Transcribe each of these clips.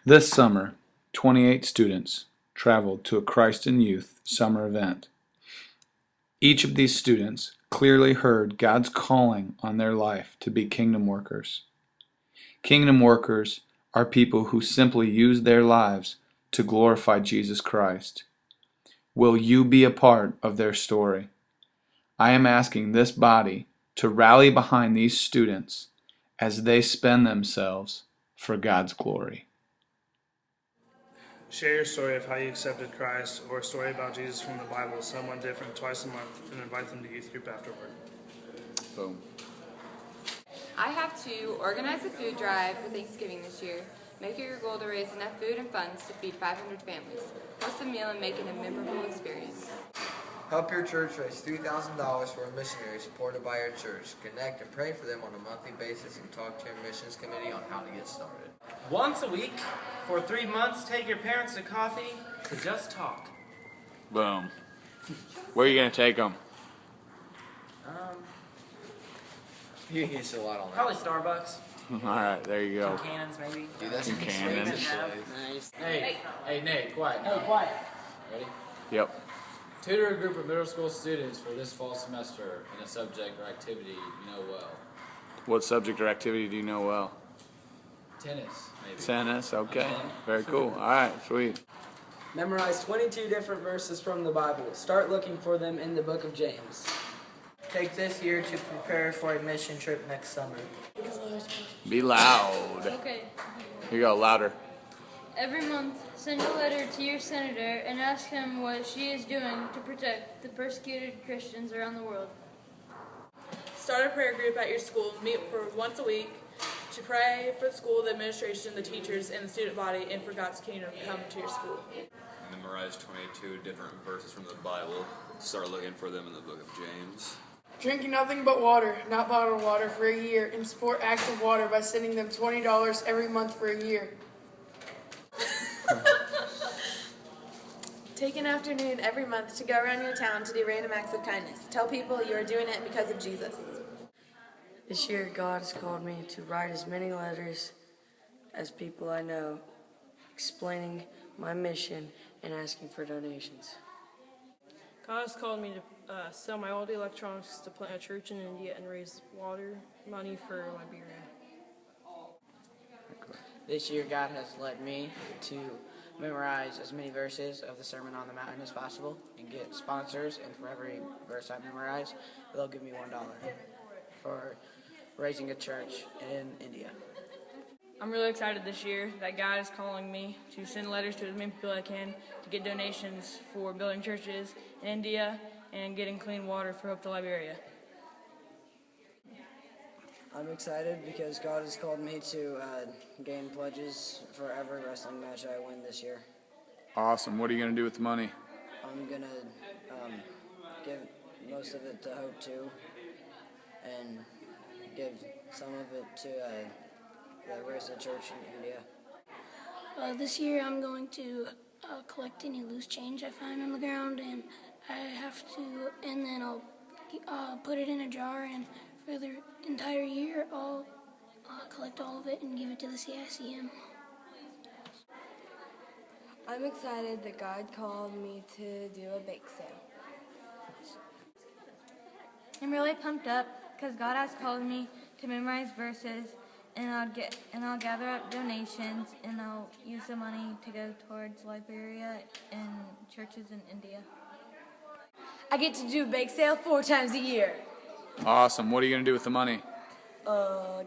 This summer, 28 students traveled to a Christ in Youth summer event. Each of these students clearly heard God's calling on their life to be kingdom workers. Kingdom workers are people who simply use their lives to glorify Jesus Christ. Will you be a part of their story? I am asking this body to rally behind these students as they spend themselves for God's glory. Share your story of how you accepted Christ or a story about Jesus from the Bible with someone different twice a month and invite them to youth group afterward. Boom. I have to organize a food drive for Thanksgiving this year. Make it your goal to raise enough food and funds to feed 500 families. Host a meal and make it a memorable experience. Help your church raise $3,000 for a missionary supported by your church. Connect and pray for them on a monthly basis and talk to your missions committee on how to get started. Once a week, for 3 months, take your parents to coffee to just talk. Boom. Where are you going to take them? You used a lot on that. Probably Starbucks. All right, there you go. Cannons, maybe. Dude, that's Some cannons. Nice. Hey, Nate, quiet. Oh, quiet. Ready? Yep. Tutor a group of middle school students for this fall semester in a subject or activity you know well. What subject or activity do you know well? Tennis, maybe. Tennis, okay. Very cool. All right, sweet. Memorize 22 different verses from the Bible. Start looking for them in the book of James. Take this year to prepare for a mission trip next summer. Be loud. Okay. Here you go, louder. Every month, send a letter to your senator and ask him what she is doing to protect the persecuted Christians around the world. Start a prayer group at your school. Meet for once a week to pray for the school, the administration, the teachers, and the student body, and for God's kingdom to come to your school. Memorize 22 different verses from the Bible. Start looking for them in the book of James. Drink nothing but water, not bottled water, for a year, and support Active Water by sending them $20 every month for a year. Take an afternoon every month to go around your town to do random acts of kindness. Tell people you are doing it because of Jesus. This year, God has called me to write as many letters as people I know, explaining my mission and asking for donations. God has called me to sell my old electronics to plant a church in India and raise water money for Liberia. This year, God has led me to memorize as many verses of the Sermon on the Mountain as possible and get sponsors, and for every verse I memorize, they'll give me $1 for raising a church in India. I'm really excited this year that God is calling me to send letters to as many people as I can to get donations for building churches in India and getting clean water for Hope to Liberia. I'm excited because God has called me to gain pledges for every wrestling match I win this year. Awesome. What are you going to do with the money? I'm going to give most of it to Hope too, and give some of it to the Reza Church in India. This year I'm going to collect any loose change I find on the ground, and then I'll put it in a jar, and for the entire year I'll collect all of it and give it to the CICM. I'm excited that God called me to do a bake sale. I'm really pumped up because God has called me to memorize verses, and I'll gather up donations, and I'll use the money to go towards Liberia and churches in India. I get to do a bake sale 4 times a year. Awesome. What are you going to do with the money?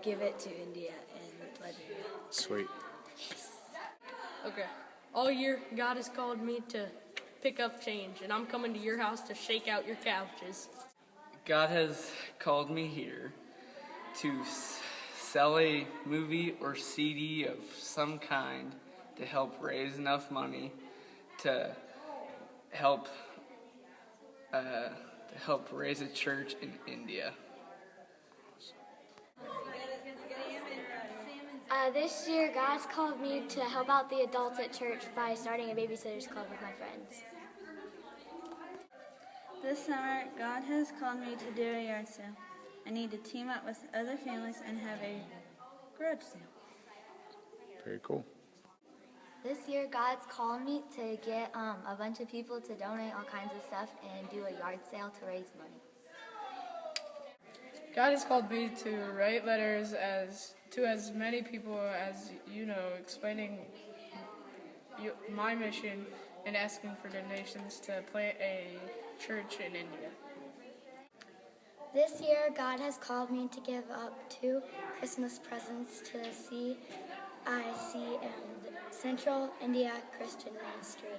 Give it to India and Liberia. Sweet. Okay. All year, God has called me to pick up change, and I'm coming to your house to shake out your couches. God has called me here to sell a movie or CD of some kind to help raise enough money to help raise a church in India. This year, God's called me to help out the adults at church by starting a babysitters club with my friends. This summer, God has called me to do a yard sale. I need to team up with other families and have a garage sale. Very cool. This year, God's called me to get a bunch of people to donate all kinds of stuff and do a yard sale to raise money. God has called me to write letters to as many people as you know, explaining my mission and asking for donations to plant a church in India. This year, God has called me to give up 2 Christmas presents to the CIC and Central India Christian Ministry.